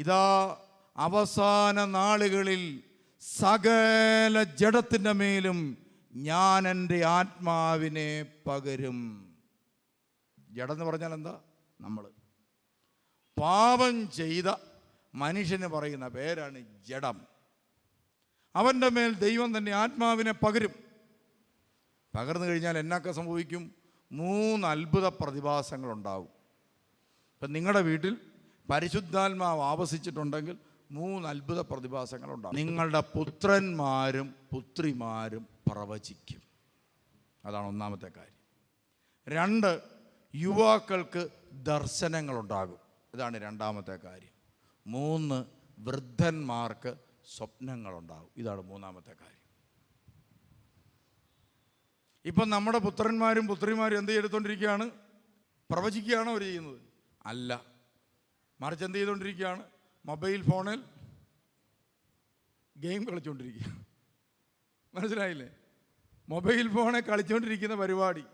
ഇതാ അവസാന നാളുകളിൽ സകല ജഡത്തിൻ്റെ മേലും ഞാൻ എൻ്റെ ആത്മാവിനെ പകരും. ജഡം എന്ന് പറഞ്ഞാൽ എന്താ? നമ്മൾ പാപം ചെയ്ത മനുഷ്യന് പറയുന്ന പേരാണ് ജഡം. അവൻ്റെ മേൽ ദൈവം തന്നെ ആത്മാവിനെ പകരും. പകർന്നു കഴിഞ്ഞാൽ എന്നൊക്കെ സംഭവിക്കും? 3 അത്ഭുത പ്രതിഭാസങ്ങളുണ്ടാവും. ഇപ്പം നിങ്ങളുടെ വീട്ടിൽ പരിശുദ്ധാത്മാവ് ആവസിച്ചിട്ടുണ്ടെങ്കിൽ 3 അത്ഭുത പ്രതിഭാസങ്ങളുണ്ടാവും. നിങ്ങളുടെ പുത്രന്മാരും പുത്രിമാരും പ്രവചിക്കും. അതാണ് ഒന്നാമത്തെ കാര്യം. 2, യുവാക്കൾക്ക് ദർശനങ്ങളുണ്ടാകും. ഇതാണ് രണ്ടാമത്തെ കാര്യം. 3, വൃദ്ധന്മാർക്ക് സ്വപ്നങ്ങളുണ്ടാകും. ഇതാണ് മൂന്നാമത്തെ കാര്യം. ഇപ്പം നമ്മുടെ പുത്രന്മാരും പുത്രിമാരും എന്ത് ചെയ്തുകൊണ്ടിരിക്കുകയാണ്? പ്രവചിക്കുകയാണോ അവർ ചെയ്യുന്നത്? അല്ല, മറിച്ച് എന്ത് ചെയ്തുകൊണ്ടിരിക്കുകയാണ്? മൊബൈൽ ഫോണിൽ ഗെയിം കളിച്ചുകൊണ്ടിരിക്കുക. മനസ്സിലായില്ലേ? മൊബൈൽ ഫോണിൽ കളിച്ചുകൊണ്ടിരിക്കുന്ന പരിപാടി,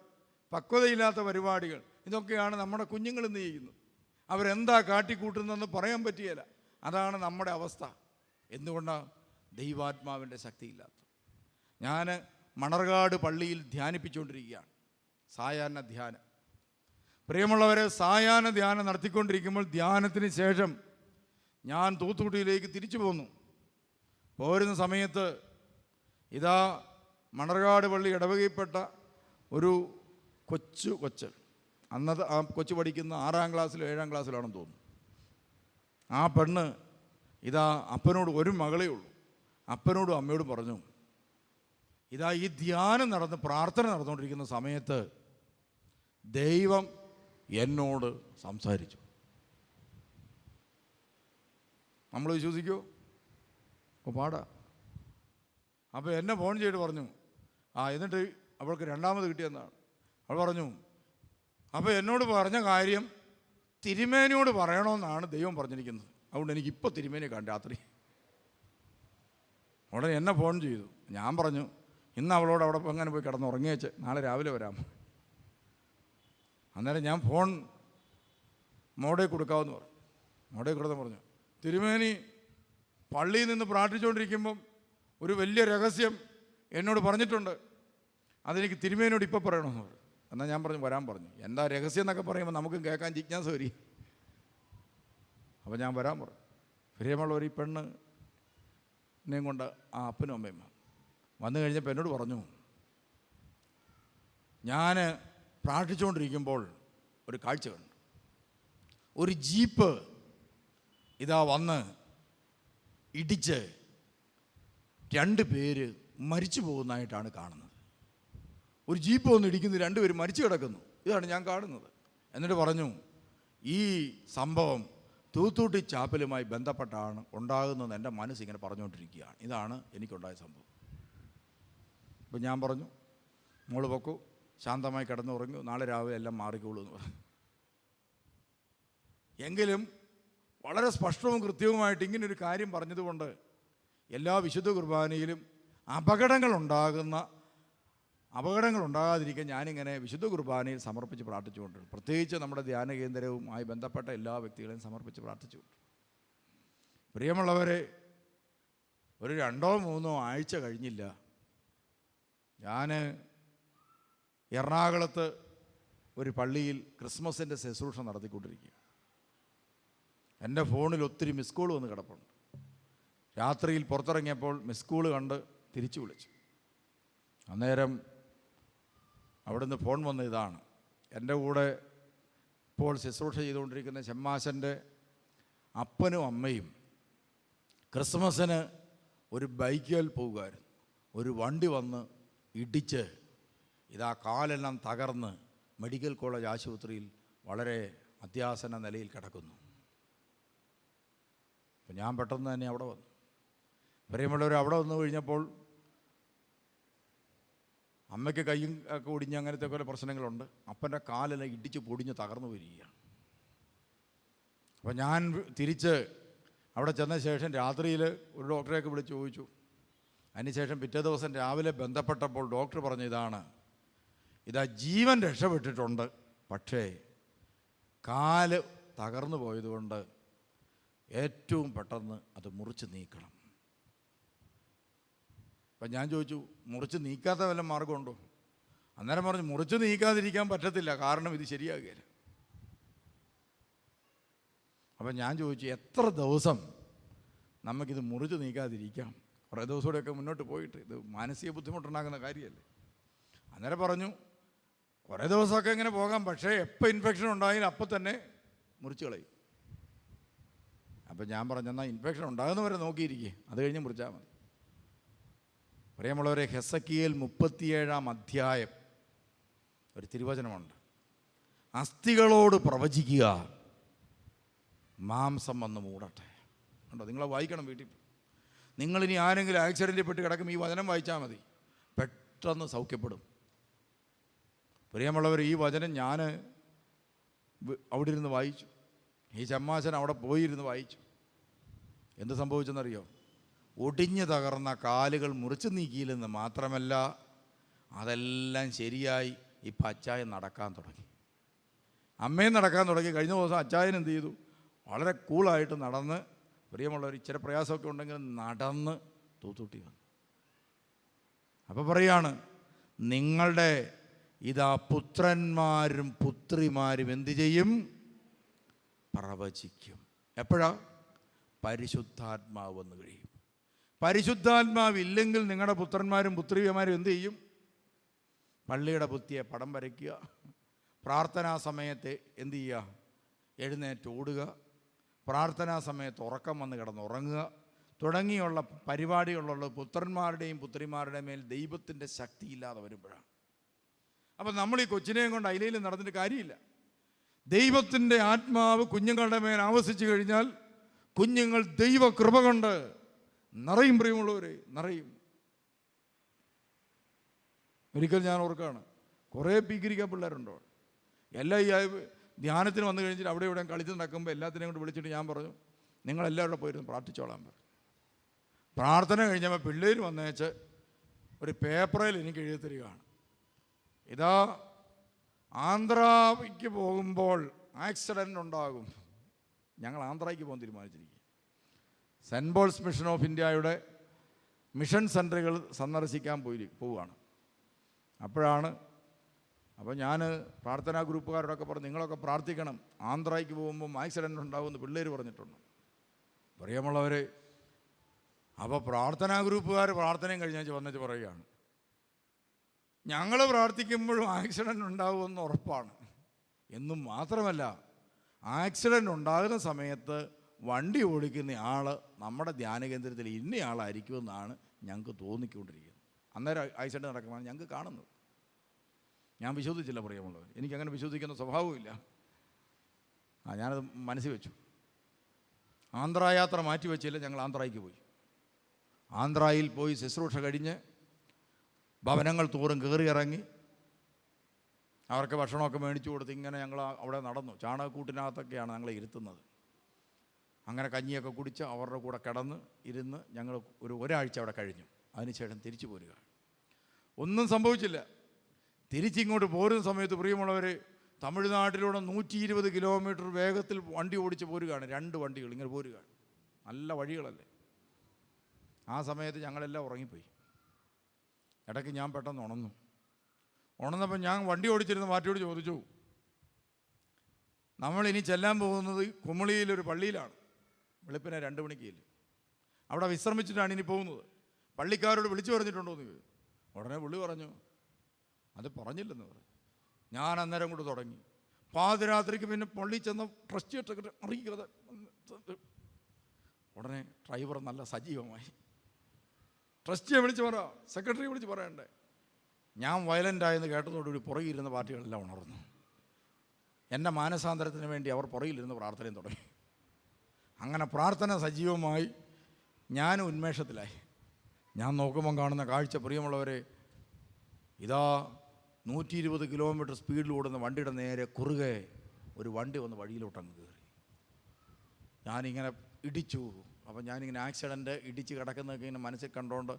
പക്വതയില്ലാത്ത പരിപാടികൾ, ഇതൊക്കെയാണ് നമ്മുടെ കുഞ്ഞുങ്ങൾ ഇന്ന് ചെയ്യുന്നത്. അവരെന്താ കാട്ടിക്കൂട്ടുന്നതെന്ന് പറയാൻ പറ്റിയല്ല. അതാണ് നമ്മുടെ അവസ്ഥ. എന്തുകൊണ്ടാണ്? ദൈവാത്മാവിൻ്റെ ശക്തിയില്ലാത്ത. ഞാൻ മണർകാട് പള്ളിയിൽ ധ്യാനിപ്പിച്ചുകൊണ്ടിരിക്കുകയാണ്, സായാഹ്ന ധ്യാനം. പ്രിയമുള്ളവരെ, സായാഹ്ന ധ്യാനം നടത്തിക്കൊണ്ടിരിക്കുമ്പോൾ ധ്യാനത്തിന് ശേഷം ഞാൻ തൂത്തുക്കുടിയിലേക്ക് തിരിച്ചു പോന്നു. പോരുന്ന സമയത്ത് ഇതാ മണർകാട് പള്ളി ഇടവകയിൽപ്പെട്ട ഒരു കൊച്ച്, അന്നത്തെ ആ കൊച്ചു പഠിക്കുന്ന 6ാം ക്ലാസ്സിലോ 7ാം ക്ലാസ്സിലാണെന്ന് തോന്നുന്നു. ആ പെണ്ണ് ഇതാ അപ്പനോട്, ഒരു മകളേ ഉള്ളൂ, അപ്പനോടും അമ്മയോടും പറഞ്ഞു, ഇതാ ഈ ധ്യാനം നടന്ന് പ്രാർത്ഥന നടന്നുകൊണ്ടിരിക്കുന്ന സമയത്ത് ദൈവം എന്നോട് സംസാരിച്ചു. നമ്മൾ വിശ്വസിക്കുമോ? അപ്പോൾ പാടാ. അപ്പോൾ എന്നെ ഫോൺ ചെയ്തിട്ട് പറഞ്ഞു, എന്നിട്ട് അവൾക്ക് 2ാമത് കിട്ടിയെന്നാണ്. അവൾ പറഞ്ഞു, അപ്പോൾ എന്നോട് പറഞ്ഞ കാര്യം തിരുമേനിയോട് പറയണമെന്നാണ് ദൈവം പറഞ്ഞിരിക്കുന്നത്. അതുകൊണ്ട് എനിക്കിപ്പോൾ തിരുമേനിയെ കാണും രാത്രി. ഉടനെ എന്നെ ഫോൺ ചെയ്തു. ഞാൻ പറഞ്ഞു, ഇന്ന് അവളോട് അവിടെ അങ്ങനെ പോയി കിടന്ന് ഉറങ്ങിയേച്ച് നാളെ രാവിലെ വരാം. അന്നേരം ഞാൻ ഫോൺ മോഡേ കൊടുക്കാമെന്ന് പറഞ്ഞു. മോഡേ കൊടുത്ത് പറഞ്ഞു, തിരുമേനി പള്ളിയിൽ നിന്ന് പ്രാർത്ഥിച്ചുകൊണ്ടിരിക്കുമ്പം ഒരു വലിയ രഹസ്യം എന്നോട് പറഞ്ഞിട്ടുണ്ട്, അതെനിക്ക് തിരുമേനിയോട് ഇപ്പോൾ പറയണമെന്ന് പറഞ്ഞു. എന്നാൽ ഞാൻ പറഞ്ഞു വരാൻ പറഞ്ഞു. എന്താ രഹസ്യം എന്നൊക്കെ പറയുമ്പോൾ നമുക്കും കേൾക്കാൻ ജിജ്ഞാസ വരും. അപ്പോൾ ഞാൻ വരാൻ പറഞ്ഞു. പ്രിയമുള്ളവർ, ഈ പെണ്ണിനെയും കൊണ്ട് ആ അപ്പനും അമ്മയും വന്നു കഴിഞ്ഞപ്പോൾ എന്നോട് പറഞ്ഞു, ഞാൻ പ്രാർത്ഥിച്ചുകൊണ്ടിരിക്കുമ്പോൾ ഒരു കാഴ്ച കണ്ടു. ഒരു ജീപ്പ് ഇതാ വന്ന് ഇടിച്ച് 2 പേര് മരിച്ചു പോകുന്നതായിട്ടാണ് കാണുന്നത്. ഒരു ജീപ്പ് വന്ന് ഇടിക്കുന്നു, 2 പേര് മരിച്ചു കിടക്കുന്നു. ഇതാണ് ഞാൻ കാണുന്നത്. എന്നിട്ട് പറഞ്ഞു, ഈ സംഭവം തൂത്തൂട്ടി ചാപ്പലുമായി ബന്ധപ്പെട്ടാണ് ഉണ്ടാകുന്നതെന്ന് എൻ്റെ മനസ്സിങ്ങനെ പറഞ്ഞുകൊണ്ടിരിക്കുകയാണ്. ഇതാണ് എനിക്കുണ്ടായ സംഭവം. അപ്പം ഞാൻ പറഞ്ഞു, മോള് പൊക്കൂ, ശാന്തമായി കിടന്നുറങ്ങൂ, നാളെ രാവിലെ എല്ലാം മാറിക്കോളൂ എന്ന് പറഞ്ഞു. എങ്കിലും വളരെ സ്പഷ്ടവും കൃത്യവുമായിട്ട് ഇങ്ങനൊരു കാര്യം പറഞ്ഞതുകൊണ്ട് എല്ലാ വിശുദ്ധ കുർബാനയിലും അപകടങ്ങൾ ഉണ്ടാകാതിരിക്കാൻ ഞാനിങ്ങനെ വിശുദ്ധ കുർബാനയിൽ സമർപ്പിച്ച് പ്രാർത്ഥിച്ചുകൊണ്ടിരുന്നു. പ്രത്യേകിച്ച് നമ്മുടെ ധ്യാന കേന്ദ്രവുമായി ബന്ധപ്പെട്ട എല്ലാ വ്യക്തികളെയും സമർപ്പിച്ച് പ്രാർത്ഥിച്ചുകൊണ്ട്. പ്രിയമുള്ളവരെ, ഒരു 2-3 ആഴ്ച കഴിഞ്ഞില്ല, ഞാൻ എറണാകുളത്ത് ഒരു പള്ളിയിൽ ക്രിസ്മസിൻ്റെ ശുശ്രൂഷ നടത്തിക്കൊണ്ടിരിക്കുക. എൻ്റെ ഫോണിൽ ഒത്തിരി മിസ് കോൾ വന്ന് കിടപ്പുണ്ട്. രാത്രിയിൽ പുറത്തിറങ്ങിയപ്പോൾ മിസ് കോൾ കണ്ട് തിരിച്ചു വിളിച്ചു. അന്നേരം അവിടുന്ന് ഫോൺ വന്ന ഇതാണ്, എൻ്റെ കൂടെ ഇപ്പോൾ ശുശ്രൂഷ ചെയ്തുകൊണ്ടിരിക്കുന്ന ഷമ്മാശൻ്റെ അപ്പനും അമ്മയും ക്രിസ്മസിന് ഒരു ബൈക്കിൽ പോകുമായിരുന്നു. ഒരു വണ്ടി വന്ന് ഇടിച്ച് ഇതാ കാലെല്ലാം തകർന്ന് മെഡിക്കൽ കോളേജ് ആശുപത്രിയിൽ വളരെ അത്യാസന്ന നിലയിൽ കിടക്കുന്നു. അപ്പം ഞാൻ പെട്ടെന്ന് തന്നെ അവിടെ വന്നു. പ്രിയമുള്ളവർ, അവിടെ വന്നു കഴിഞ്ഞപ്പോൾ അമ്മയ്ക്ക് കയ്യും ഒക്കെ ഒടിഞ്ഞ് അങ്ങനത്തെ കുറേ പ്രശ്നങ്ങളുണ്ട്. അപ്പൻ്റെ കാലെല്ലാം ഇടിച്ച് പൊടിഞ്ഞ് തകർന്നു വരികയാണ്. അപ്പോൾ ഞാൻ തിരിച്ച് അവിടെ ചെന്ന ശേഷം രാത്രിയിൽ ഒരു ഡോക്ടറെയൊക്കെ വിളിച്ച് ചോദിച്ചു. അതിനുശേഷം പിറ്റേ ദിവസം രാവിലെ ബന്ധപ്പെട്ടപ്പോൾ ഡോക്ടർ പറഞ്ഞ ഇതാ ജീവൻ രക്ഷപ്പെട്ടിട്ടുണ്ട്, പക്ഷേ കാല് തകർന്നു പോയതുകൊണ്ട് ഏറ്റവും പെട്ടെന്ന് അത് മുറിച്ച് നീക്കണം. അപ്പം ഞാൻ ചോദിച്ചു, മുറിച്ച് നീക്കാത്ത വല്ല മാർഗമുണ്ടോ? അന്നേരം പറഞ്ഞു, മുറിച്ച് നീക്കാതിരിക്കാൻ പറ്റത്തില്ല, കാരണം ഇത് ശരിയാകുകയില്ല. അപ്പം ഞാൻ ചോദിച്ചു, എത്ര ദിവസം നമുക്കിത് മുറിച്ച് നീക്കാതിരിക്കാം? കുറേ ദിവസം കൂടെയൊക്കെ മുന്നോട്ട് പോയിട്ട്, ഇത് മാനസിക ബുദ്ധിമുട്ടുണ്ടാകുന്ന കാര്യമല്ലേ. അന്നേരം പറഞ്ഞു, കുറേ ദിവസമൊക്കെ ഇങ്ങനെ പോകാം, പക്ഷേ എപ്പോൾ ഇൻഫെക്ഷൻ ഉണ്ടായാലും അപ്പം തന്നെ മുറിച്ച് കളയും. അപ്പം ഞാൻ പറഞ്ഞു, എന്നാൽ ഇൻഫെക്ഷൻ ഉണ്ടാകുന്നവരെ നോക്കിയിരിക്കുക, അത് കഴിഞ്ഞ് മുറിച്ചാൽ മതി. പ്രിയമുള്ളവരെ, ഹെസക്കിയേൽ 37-ാം അധ്യായം ഒരു തിരുവചനമുണ്ട്. അസ്ഥികളോട് പ്രവചിക്കുക, മാംസം വന്ന് മൂടട്ടെ. ഉണ്ടോ? നിങ്ങളെ വായിക്കണം വീട്ടിൽ. നിങ്ങളിനി ആരെങ്കിലും ആക്സിഡൻറ്റിൽ പെട്ട് കിടക്കും, ഈ വചനം വായിച്ചാൽ മതി, പെട്ടെന്ന് സൗഖ്യപ്പെടും. പ്രിയമുള്ളവർ, ഈ വചനം ഞാൻ അവിടെ ഇരുന്ന് വായിച്ചു. ഈ ചമ്മാശൻ അവിടെ പോയിരുന്ന് വായിച്ചു. എന്ത് സംഭവിച്ചെന്നറിയോ? ഒടിഞ്ഞു തകർന്ന കാലുകൾ മുറിച്ച് നീക്കിയില്ലെന്ന് മാത്രമല്ല, അതെല്ലാം ശരിയായി. ഇപ്പം അച്ചായൻ നടക്കാൻ തുടങ്ങി, അമ്മയും നടക്കാൻ തുടങ്ങി. കഴിഞ്ഞ ദിവസം അച്ചായൻ എന്ത് ചെയ്തു? വളരെ കൂളായിട്ട് നടന്ന്, പ്രിയമുള്ളവർ, ഇച്ചിരി പ്രയാസമൊക്കെ ഉണ്ടെങ്കിലും നടന്ന് തൂത്തൂട്ടി വന്നു. അപ്പോൾ പറയാണ്, നിങ്ങളുടെ ഇതാ പുത്രന്മാരും പുത്രിമാരും എന്തു ചെയ്യും? പ്രവചിക്കും. എപ്പോഴാ? പരിശുദ്ധാത്മാവ് വന്നു കഴിയും. പരിശുദ്ധാത്മാവില്ലെങ്കിൽ നിങ്ങളുടെ പുത്രന്മാരും പുത്രിമാരും എന്തു ചെയ്യും? പള്ളിയുടെ ഭിത്തിയെ പടം വരയ്ക്കുക, പ്രാർത്ഥനാ സമയത്ത് എന്തു ചെയ്യുക? എഴുന്നേറ്റ് ഓടുക, പ്രാർത്ഥനാ സമയത്ത് ഉറക്കം വന്ന് കിടന്നുറങ്ങുക തുടങ്ങിയുള്ള പരിപാടികളുള്ള പുത്രന്മാരുടെയും പുത്രിമാരുടെയും മേൽ ദൈവത്തിൻ്റെ ശക്തിയില്ലാതെ വരുമ്പോഴാണ്. അപ്പം നമ്മൾ ഈ കൊച്ചിനെയും കൊണ്ട് അയിലയിൽ നടന്നിട്ട് കാര്യമില്ല. ദൈവത്തിൻ്റെ ആത്മാവ് കുഞ്ഞുങ്ങളുടെ മേൽ ആവസിച്ചു കഴിഞ്ഞാൽ കുഞ്ഞുങ്ങൾ ദൈവകൃപ കൊണ്ട് നിറയും. പ്രിയമുള്ളവരെ, നിറയും. ഒരിക്കൽ ഞാൻ ഓർക്കാണ്, കുറേ പീക്കിരിക്കാൻ പിള്ളേരുണ്ടോ, എല്ലാം ഈ ധ്യാനത്തിന് വന്നു കഴിഞ്ഞിട്ട് അവിടെ ഇവിടെ കളിച്ച് നടക്കുമ്പോൾ എല്ലാത്തിനെയും കൊണ്ട് വിളിച്ചിട്ട് ഞാൻ പറഞ്ഞു, നിങ്ങളെല്ലാവരും പോയിരുന്നു പ്രാർത്ഥിച്ചോളാൻ പറഞ്ഞു. പ്രാർത്ഥന കഴിഞ്ഞപ്പോൾ പിള്ളേർ വന്നേച്ച് ഒരു പേപ്പറിൽ എനിക്ക് എഴുതി തരികയാണ്, ഇതാ ആന്ധ്രയ്ക്ക് പോകുമ്പോൾ ആക്സിഡൻ്റ് ഉണ്ടാകും. ഞങ്ങൾ ആന്ധ്രയ്ക്ക് പോകാൻ തീരുമാനിച്ചിരിക്കുക. സെൻറ്റ് പോൾസ് മിഷൻ ഓഫ് ഇന്ത്യയുടെ മിഷൻ സെൻ്ററുകൾ സന്ദർശിക്കാൻ പോവുകയാണ്. അപ്പോൾ ഞാൻ പ്രാർത്ഥനാ ഗ്രൂപ്പുകാരോടൊക്കെ പറഞ്ഞു, നിങ്ങളൊക്കെ പ്രാർത്ഥിക്കണം, ആന്ധ്രയ്ക്ക് പോകുമ്പം ആക്സിഡൻ്റ് ഉണ്ടാകുമെന്ന് പിള്ളേർ പറഞ്ഞിട്ടുണ്ട്. പ്രിയമുള്ളവർ, അപ്പോൾ പ്രാർത്ഥനാ ഗ്രൂപ്പുകാർ പ്രാർത്ഥനയും കഴിഞ്ഞാൽ വന്നിട്ട് പറയുകയാണ്, ഞങ്ങൾ പ്രാർത്ഥിക്കുമ്പോഴും ആക്സിഡൻ്റ് ഉണ്ടാകുമെന്ന് ഉറപ്പാണ്. എന്നും മാത്രമല്ല, ആക്സിഡൻ്റ് ഉണ്ടാകുന്ന സമയത്ത് വണ്ടി ഓടിക്കുന്ന ആൾ നമ്മുടെ ധ്യാന കേന്ദ്രത്തിൽ ഇന്നയാളായിരിക്കുമെന്നാണ് ഞങ്ങൾക്ക് തോന്നിക്കൊണ്ടിരിക്കുന്നത്. അന്നേരം ആക്സിഡൻ്റ് നടക്കുമ്പോൾ ഞങ്ങൾക്ക് കാണുന്നത്. ഞാൻ വിശ്വസിച്ചില്ല പ്രിയമുള്ളവർ, എനിക്കങ്ങനെ വിശ്വസിക്കുന്ന സ്വഭാവമില്ല. ഞാനത് മനസ്സിൽ വെച്ചു. ആന്ധ്ര യാത്ര മാറ്റി വെച്ചില്ല, ഞങ്ങൾ ആന്ധ്രയ്ക്ക് പോയി. ആന്ധ്രയിൽ പോയി ശുശ്രൂഷ കഴിഞ്ഞ് ഭവനങ്ങൾ തോറും കയറി ഇറങ്ങി അവർക്ക് ഭക്ഷണമൊക്കെ മേടിച്ചു കൊടുത്ത് ഇങ്ങനെ ഞങ്ങൾ അവിടെ നടന്നു. ചാണകക്കൂട്ടിനകത്തൊക്കെയാണ് ഞങ്ങളെ ഇരുത്തുന്നത്. അങ്ങനെ കഞ്ഞിയൊക്കെ കുടിച്ച് അവരുടെ കൂടെ കിടന്ന് ഇരുന്ന് ഞങ്ങൾ ഒരാഴ്ച അവിടെ കഴിഞ്ഞു. അതിനുശേഷം തിരിച്ചു പോരുക. ഒന്നും സംഭവിച്ചില്ല. തിരിച്ചിങ്ങോട്ട് പോരുന്ന സമയത്ത് പ്രിയമുള്ളവർ, തമിഴ്നാട്ടിലൂടെ 120 കിലോമീറ്റർ വേഗത്തിൽ വണ്ടി ഓടിച്ച് പോരുകയാണ്. 2 വണ്ടികൾ ഇങ്ങനെ പോരുകയാണ്. നല്ല വഴികളല്ലേ. ആ സമയത്ത് ഞങ്ങളെല്ലാം ഉറങ്ങിപ്പോയി. ഇടയ്ക്ക് ഞാൻ പെട്ടെന്ന് ഉണർന്നപ്പോൾ ഞാൻ വണ്ടി ഓടിച്ചിരുന്ന മാറ്റിയോട് ചോദിച്ചു, നമ്മളിനി ചെല്ലാൻ പോകുന്നത് കുമളിയിലൊരു പള്ളിയിലാണ്. വെളുപ്പിനെ 2 മണിക്ക് അവിടെ വിശ്രമിച്ചിട്ടാണ് ഇനി പോകുന്നത്. പള്ളിക്കാരോട് വിളിച്ചു പറഞ്ഞിട്ടുണ്ടോ എന്ന് ചോദിച്ചു. ഉടനെ പുള്ളി പറഞ്ഞു, അത് പറഞ്ഞില്ലെന്ന് പറഞ്ഞു. ഞാൻ അന്നേരം കൊണ്ട് തുടങ്ങി. പാതിരാത്രിക്ക് പിന്നെ പള്ളി ചെന്ന ട്രസ്റ്റിയൊക്കെ അറിയിക്കാതെ ഉടനെ ഡ്രൈവർ നല്ല സജീവമായി. ട്രസ്റ്റിയെ വിളിച്ച് പറ, സെക്രട്ടറിയെ വിളിച്ച് പറയണ്ടേ. ഞാൻ വയലൻ്റായെന്ന് കേട്ടതോടുകൂടി പുറകിലിരുന്ന പാർട്ടികളെല്ലാം ഉണർന്നു. എൻ്റെ മാനസാന്തരത്തിന് വേണ്ടി അവർ പുറകിലിരുന്ന് പ്രാർത്ഥനയും തുടങ്ങി. അങ്ങനെ പ്രാർത്ഥന സജീവമായി. ഞാനും ഉന്മേഷത്തിലായി. ഞാൻ നോക്കുമ്പം കാണുന്ന കാഴ്ച, പ്രിയമുള്ളവരെ, ഇതാ 120 കിലോമീറ്റർ സ്പീഡിൽ ഓടുന്ന വണ്ടിയുടെ നേരെ കുറുകെ ഒരു വണ്ടി വന്ന് വഴിയിലോട്ടങ്ങ് കയറി. ഞാനിങ്ങനെ ഇടിച്ചു. അപ്പം ഞാനിങ്ങനെ ആക്സിഡൻറ്റ് ഇടിച്ച് കിടക്കുന്നതൊക്കെ ഇങ്ങനെ മനസ്സിൽ കണ്ടുകൊണ്ട്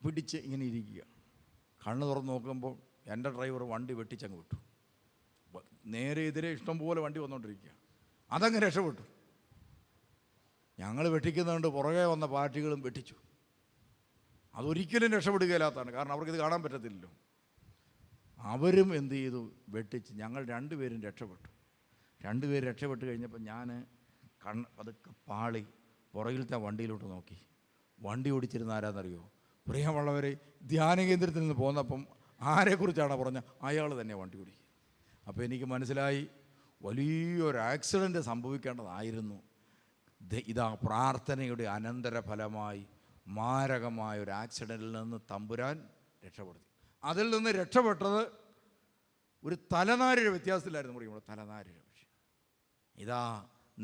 പിടിച്ച് ഇങ്ങനെ ഇരിക്കുക. കണ്ണ് തുറന്ന് നോക്കുമ്പോൾ എൻ്റെ ഡ്രൈവർ വണ്ടി വെട്ടിച്ചങ്ങ് വിട്ടു. നേരെ എതിരെ ഇഷ്ടംപോലെ വണ്ടി വന്നുകൊണ്ടിരിക്കുക. അതങ്ങ് രക്ഷപ്പെട്ടു. ഞങ്ങൾ വെട്ടിക്കുന്നുണ്ട് പുറകെ വന്ന പാർട്ടികളും വെട്ടിച്ചു. അതൊരിക്കലും രക്ഷപ്പെടുകയില്ലാത്തതാണ്, കാരണം അവർക്കിത് കാണാൻ പറ്റത്തില്ലല്ലോ. അവരും എന്ത് ചെയ്തു? വെട്ടിച്ച്. ഞങ്ങൾ രണ്ടുപേരും രക്ഷപ്പെട്ടു. രണ്ടുപേരും രക്ഷപ്പെട്ട് കഴിഞ്ഞപ്പോൾ ഞാൻ പതുക്കെ പാളി പുറകിലത്തെ വണ്ടിയിലോട്ട് നോക്കി. വണ്ടി ഓടിച്ചിരുന്ന ആരാന്നറിയോ? പ്രിയമുള്ളവരെ, ധ്യാന കേന്ദ്രത്തിൽ നിന്ന് പോന്നപ്പം ആരെക്കുറിച്ചാണ് പറഞ്ഞത്? അയാൾ തന്നെ വണ്ടി ഓടിക്കുക. അപ്പോൾ എനിക്ക് മനസ്സിലായി, വലിയൊരു ആക്സിഡൻറ്റ് സംഭവിക്കേണ്ടതായിരുന്നു. ഇതാ പ്രാർത്ഥനയുടെ അനന്തരഫലമായി മാരകമായ ഒരു ആക്സിഡൻറ്റിൽ നിന്ന് തമ്പുരാൻ രക്ഷപ്പെടുത്തി. അതിൽ നിന്ന് രക്ഷപ്പെട്ടത് ഒരു തലനാരിഴ വ്യത്യാസത്തിലായിരുന്നു. നമ്മുടെ തലനാരിഴ. പക്ഷേ ഇതാ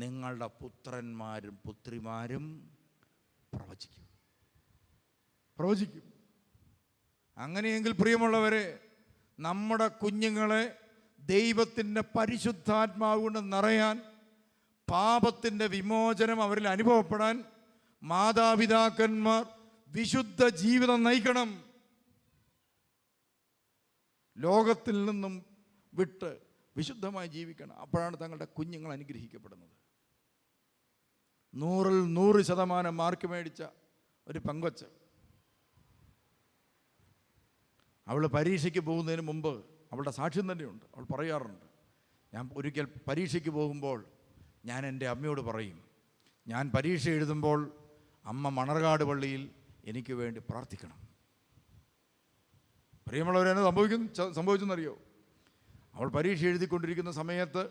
നിങ്ങളുടെ പുത്രന്മാരും പുത്രിമാരും പ്രവചിക്കും. അങ്ങനെയെങ്കിൽ പ്രിയമുള്ളവരെ, നമ്മുടെ കുഞ്ഞുങ്ങളെ ദൈവത്തിൻ്റെ പരിശുദ്ധാത്മാവ് കൊണ്ട് നിറയാൻ, പാപത്തിൻ്റെ വിമോചനം അവരിൽ അനുഭവപ്പെടാൻ മാതാപിതാക്കന്മാർ വിശുദ്ധ ജീവിതം നയിക്കണം. ലോകത്തിൽ നിന്നും വിട്ട് വിശുദ്ധമായി ജീവിക്കണം. അപ്പോഴാണ് തങ്ങളുടെ കുഞ്ഞുങ്ങൾ അനുഗ്രഹിക്കപ്പെടുന്നത്. 100-ൽ 100% മാർക്ക് മേടിച്ച ഒരു പെങ്കൊച്ച്, അവൾ പരീക്ഷയ്ക്ക് പോകുന്നതിന് മുമ്പ് അവളുടെ സാക്ഷ്യം തന്നെയുണ്ട്. അവൾ പറയാറുണ്ട്, ഞാൻ ഒരിക്കൽ പരീക്ഷയ്ക്ക് പോകുമ്പോൾ ഞാൻ എൻ്റെ അമ്മയോട് പറയും, ഞാൻ പരീക്ഷ എഴുതുമ്പോൾ അമ്മ മണർകാട് പള്ളിയിൽ എനിക്ക് വേണ്ടി പ്രാർത്ഥിക്കണം. പ്രിയമുള്ളവരെന്നെ സംഭവിച്ചെന്നറിയോ? അവൾ പരീക്ഷ എഴുതിക്കൊണ്ടിരിക്കുന്ന സമയത്ത്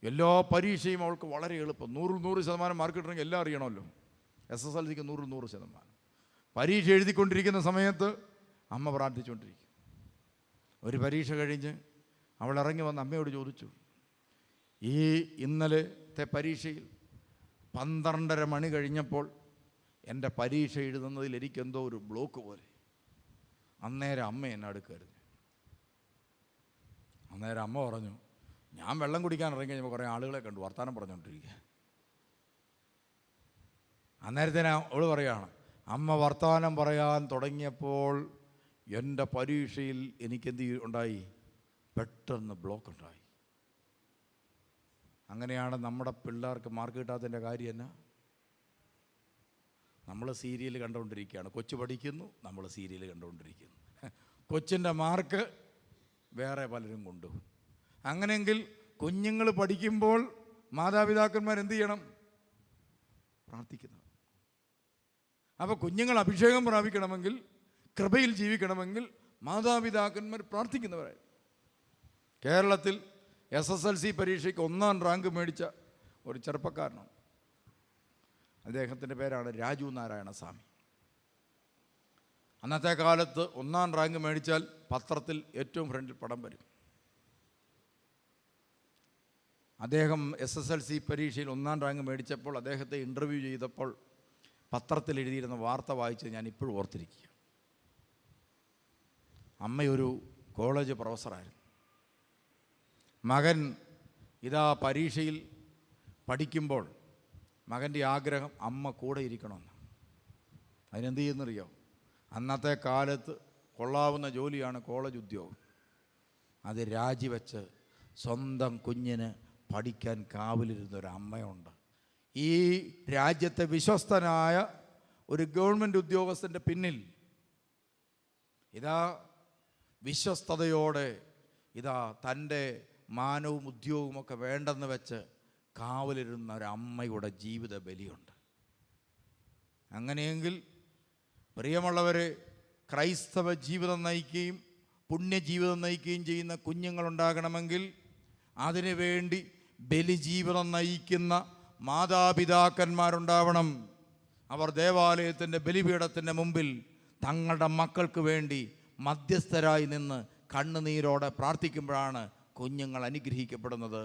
എല്ലാ പരീക്ഷയും അവൾക്ക് വളരെ എളുപ്പം. 100-ൽ 100% മാർക്ക് കിട്ടണമെങ്കിൽ എല്ലാം അറിയണമല്ലോ. SSLCക്ക് 100-ൽ 100%. പരീക്ഷ എഴുതിക്കൊണ്ടിരിക്കുന്ന സമയത്ത് അമ്മ പ്രാർത്ഥിച്ചുകൊണ്ടിരിക്കും. ഒരു പരീക്ഷ കഴിഞ്ഞ് അവൾ ഇറങ്ങി വന്ന് അമ്മയോട് ചോദിച്ചു, ഈ ഇന്നലത്തെ പരീക്ഷയിൽ 12:30 മണി കഴിഞ്ഞപ്പോൾ എൻ്റെ പരീക്ഷ എഴുതുന്നതിൽ എനിക്കെന്തോ ഒരു ബ്ലോക്ക് പോലെ. അന്നേരം അമ്മ എന്നെ അടുക്കരുത്. അന്നേരം അമ്മ പറഞ്ഞു, ഞാൻ വെള്ളം കുടിക്കാൻ ഇറങ്ങി കഴിഞ്ഞപ്പോൾ കുറേ ആളുകളെ കണ്ടു വർത്തമാനം പറഞ്ഞുകൊണ്ടിരിക്കുക. അന്നേരത്തേന് അവൾ പറയുകയാണ്, അമ്മ വർത്തമാനം പറയാൻ തുടങ്ങിയപ്പോൾ എൻ്റെ പരീക്ഷയിൽ എനിക്കെന്ത് ഉണ്ടായി? പെട്ടെന്ന് ബ്ലോക്ക് ഉണ്ടായി. അങ്ങനെയാണ് നമ്മുടെ പിള്ളേർക്ക് മാർക്ക് കിട്ടാത്തതിൻ്റെ കാര്യം എന്നാ? നമ്മൾ സീരിയൽ കണ്ടുകൊണ്ടിരിക്കുകയാണ്. കൊച്ചു പഠിക്കുന്നു, നമ്മൾ സീരിയൽ കണ്ടുകൊണ്ടിരിക്കുന്നു. കൊച്ചിൻ്റെ മാർക്ക് വേറെ പലരും കൊണ്ടുപോകും. അങ്ങനെയെങ്കിൽ കുഞ്ഞുങ്ങൾ പഠിക്കുമ്പോൾ മാതാപിതാക്കന്മാർ എന്ത് ചെയ്യണം? പ്രാർത്ഥിക്കണം. അപ്പോൾ കുഞ്ഞുങ്ങൾ അഭിഷേകം പ്രാപിക്കണമെങ്കിൽ, കൃപയിൽ ജീവിക്കണമെങ്കിൽ മാതാപിതാക്കന്മാർ പ്രാർത്ഥിക്കുന്നവരായി. കേരളത്തിൽ SSLC പരീക്ഷയ്ക്ക് 1ാം റാങ്ക് മേടിച്ച ഒരു ചെറുപ്പക്കാരനാണ്. അദ്ദേഹത്തിൻ്റെ പേരാണ് രാജു നാരായണസ്വാമി. അന്നത്തെ കാലത്ത് 1ാം റാങ്ക് മേടിച്ചാൽ പത്രത്തിൽ ഏറ്റവും ഫ്രണ്ടിൽ പടം വരും. അദ്ദേഹം SSLC പരീക്ഷയിൽ 1ാം റാങ്ക് മേടിച്ചപ്പോൾ അദ്ദേഹത്തെ ഇൻ്റർവ്യൂ ചെയ്തപ്പോൾ പത്രത്തിൽ എഴുതിയിരുന്ന വാർത്ത വായിച്ച് ഞാൻ ഇപ്പോഴും ഓർത്തിരിക്കുക. അമ്മയൊരു കോളേജ് പ്രൊഫസറായിരുന്നു. മകൻ ഇതാ പരീക്ഷയിൽ പഠിക്കുമ്പോൾ മകൻ്റെ ആഗ്രഹം അമ്മ കൂടെ ഇരിക്കണമെന്ന്. അതിനെന്ത് ചെയ്യുന്നറിയോ? അന്നത്തെ കാലത്ത് കൊള്ളാവുന്ന ജോലിയാണ് കോളേജ് ഉദ്യോഗം. അത് രാജിവെച്ച് സ്വന്തം കുഞ്ഞിന് പഠിക്കാൻ കാവലിരുന്നൊരമ്മയുണ്ട്. ഈ രാജ്യത്തെ വിശ്വസ്തനായ ഒരു ഗവൺമെൻറ് ഉദ്യോഗസ്ഥൻ്റെ പിന്നിൽ ഇതാ വിശ്വസ്തയോടെ ഇതാ തൻ്റെ മാനവും ഉദ്യോഗവുമൊക്കെ വേണ്ടെന്ന് വെച്ച് കാവലിരുന്ന ഒരമ്മയുടെ ജീവിത ബലിയുണ്ട്. അങ്ങനെയെങ്കിൽ പ്രിയമുള്ളവരെ, ക്രൈസ്തവ ജീവിതം നയിക്കുകയും പുണ്യജീവിതം നയിക്കുകയും ചെയ്യുന്ന കുഞ്ഞുങ്ങളുണ്ടാകണമെങ്കിൽ അതിനുവേണ്ടി ബലിജീവിതം നയിക്കുന്ന മാതാപിതാക്കന്മാരുണ്ടാവണം. അവർ ദേവാലയത്തിൻ്റെ ബലിപീഠത്തിൻ്റെ മുമ്പിൽ തങ്ങളുടെ മക്കൾക്ക് വേണ്ടി മധ്യസ്ഥരായി നിന്ന് കണ്ണുനീരോടെ പ്രാർത്ഥിക്കുമ്പോഴാണ് കുഞ്ഞുങ്ങൾ അനുഗ്രഹിക്കപ്പെടുന്നത്.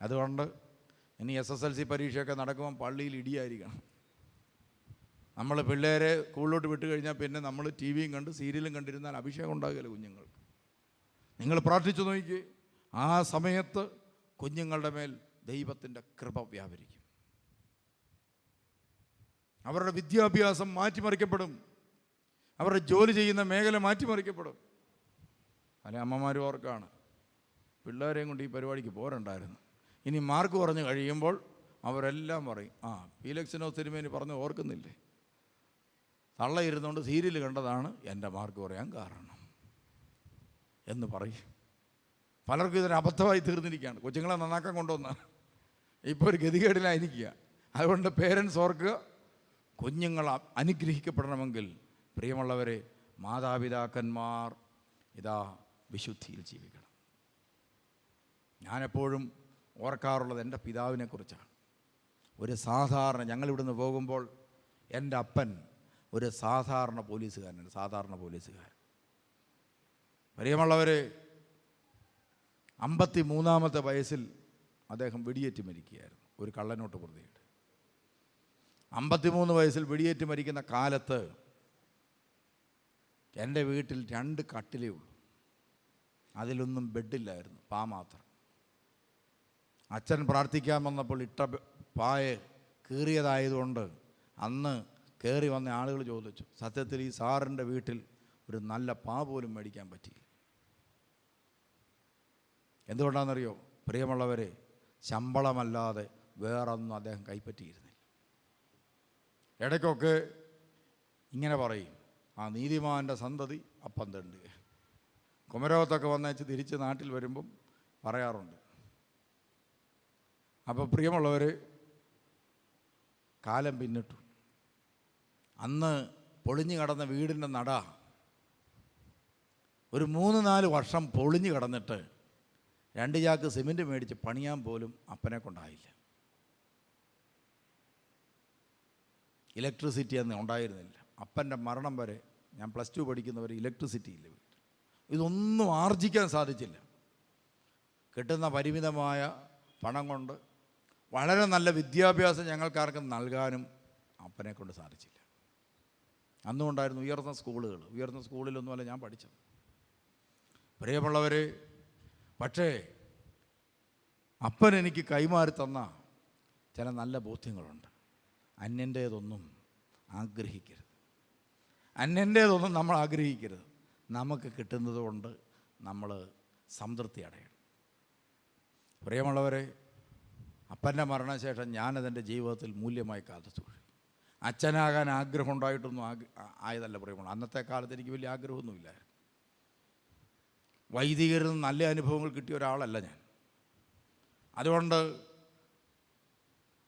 അതുകൊണ്ട് ഇനി SSLC പരീക്ഷയൊക്കെ നടക്കുമ്പോൾ പള്ളിയിൽ ഇടിയായിരിക്കണം. നമ്മൾ പിള്ളേരെ സ്കൂളിലോട്ട് വിട്ട് കഴിഞ്ഞാൽ പിന്നെ നമ്മൾ TV യും കണ്ട് സീരിയലും കണ്ടിരുന്നാൽ അഭിഷേകം ഉണ്ടാകില്ല കുഞ്ഞുങ്ങൾക്ക്. നിങ്ങൾ പ്രാർത്ഥിച്ചു നോക്കി, ആ സമയത്ത് കുഞ്ഞുങ്ങളുടെ മേൽ ദൈവത്തിൻ്റെ കൃപ വ്യാപരിക്കും. അവരുടെ വിദ്യാഭ്യാസം മാറ്റിമറിക്കപ്പെടും. അവരുടെ ജോലി ചെയ്യുന്ന മേഖല മാറ്റിമറിക്കപ്പെടും. അല്ലെ അമ്മമാരും ഓർക്കാണ്, പിള്ളേരെയും കൊണ്ട് ഈ പരിപാടിക്ക് പോരണ്ടായിരുന്നു. ഇനി മാർക്ക് പറഞ്ഞ് കഴിയുമ്പോൾ അവരെല്ലാം പറയും, ആ ഫീലക്സിനോ തിരുമേനി പറഞ്ഞ് ഓർക്കുന്നില്ലേ, തള്ള ഇരുന്നുകൊണ്ട് സീരിയൽ കണ്ടതാണ് എൻ്റെ മാർക്ക് പറയാൻ കാരണം എന്ന് പറയും. പലർക്കും ഇതൊരു അബദ്ധമായി തീർന്നിരിക്കുകയാണ്. കൊച്ചുങ്ങളെ നന്നാക്കാൻ കൊണ്ടുവന്ന ഇപ്പോൾ ഒരു ഗതികേടിലായിരിക്കുക. അതുകൊണ്ട് പേരൻസ് ഓർക്കുക, കുഞ്ഞുങ്ങൾ അനുഗ്രഹിക്കപ്പെടണമെങ്കിൽ പ്രിയമുള്ളവരെ, മാതാപിതാക്കന്മാർ ഇതാ വിശുദ്ധിയിൽ ജീവിക്കണം. ഞാനെപ്പോഴും ഓർക്കാറുള്ളത് എൻ്റെ പിതാവിനെക്കുറിച്ചാണ്. ഒരു സാധാരണ, ഞങ്ങളിവിടുന്ന് പോകുമ്പോൾ എൻ്റെ അപ്പൻ ഒരു സാധാരണ പോലീസുകാരനാണ്. സാധാരണ പോലീസുകാരൻ. പ്രിയമുള്ളവർ, 53-ാമത്തെ വയസ്സിൽ അദ്ദേഹം വെടിയേറ്റ് മരിക്കുകയായിരുന്നു, ഒരു കള്ളനോട്ട് പ്രതിയിട്ട്. 53 വയസ്സിൽ വെടിയേറ്റ് മരിക്കുന്ന കാലത്ത് എൻ്റെ വീട്ടിൽ 2 കട്ടിലേ ഉള്ളൂ. അതിലൊന്നും ബെഡില്ലായിരുന്നു, പാ മാത്രം. അച്ഛൻ പ്രാർത്ഥിക്കാൻ വന്നപ്പോൾ ഇട്ട പായ കീറിയതായതുകൊണ്ട് അന്ന് കയറി വന്ന ആളുകൾ ചോദിച്ചു, സത്യത്തിൽ ഈ സാറിൻ്റെ വീട്ടിൽ ഒരു നല്ല പാ പോലും മേടിക്കാൻ പറ്റിയില്ല. എന്തുകൊണ്ടാണെന്നറിയോ? പ്രിയമുള്ളവരെ, ശമ്പളമല്ലാതെ വേറൊന്നും അദ്ദേഹം കൈപ്പറ്റിയിരുന്നില്ല. ഇടയ്ക്കൊക്കെ ഇങ്ങനെ പറയും, ആ നീതിമാൻ്റെ സന്തതി അപ്പം തണ്ട്. കുമരകത്തൊക്കെ വന്നേച്ച് തിരിച്ച് നാട്ടിൽ വരുമ്പം പറയാറുണ്ട്. അപ്പോൾ പ്രിയമുള്ളവർ, കാലം പിന്നിട്ടു. അന്ന് പൊളിഞ്ഞു കിടന്ന വീടിൻ്റെ നട ഒരു 3-4 വർഷം പൊളിഞ്ഞു കിടന്നിട്ട് 2 ചാക്ക് സിമെൻറ്റ് മേടിച്ച് പണിയാൻ പോലും അപ്പനെ കൊണ്ടായില്ല. ഇലക്ട്രിസിറ്റി അന്ന് ഉണ്ടായിരുന്നില്ല. അപ്പൻ്റെ മരണം വരെ, ഞാൻ +2 പഠിക്കുന്നവരെ ഇലക്ട്രിസിറ്റി ഇല്ല വീട്ടിൽ. ഇതൊന്നും ആർജിക്കാൻ സാധിച്ചില്ല. കിട്ടുന്ന പരിമിതമായ പണം കൊണ്ട് വളരെ നല്ല വിദ്യാഭ്യാസം ഞങ്ങൾക്കാർക്കും നൽകാനും അപ്പനെ കൊണ്ട് സാധിച്ചില്ല. അന്നുകൊണ്ടായിരുന്നു ഉയർന്ന സ്കൂളുകൾ. ഉയർന്ന സ്കൂളിലൊന്നുമല്ല ഞാൻ പഠിച്ചത്, പ്രിയമുള്ളവർ. പക്ഷേ അപ്പൻ എനിക്ക് കൈമാറി തന്ന ചില നല്ല ബോധ്യങ്ങളുണ്ട്. അന്യൻ്റേതൊന്നും ആഗ്രഹിക്കരുത്. അന്യൻ്റേതൊന്നും നമ്മൾ ആഗ്രഹിക്കരുത്. നമുക്ക് കിട്ടുന്നത് കൊണ്ട് നമ്മൾ സംതൃപ്തി അടയണം. പ്രിയമുള്ളവരെ, അപ്പൻ്റെ മരണശേഷം ഞാനതെൻ്റെ ജീവിതത്തിൽ മൂല്യമായി കാത്തു. അച്ഛനാകാൻ ആഗ്രഹം ഉണ്ടായിട്ടൊന്നും ആയതല്ല പ്രിയമുള്ള. അന്നത്തെ കാലത്ത് എനിക്ക് വലിയ ആഗ്രഹമൊന്നുമില്ലായിരുന്നു. വൈദികരിൽ നിന്ന് നല്ല അനുഭവങ്ങൾ കിട്ടിയ ഒരാളല്ല ഞാൻ. അതുകൊണ്ട്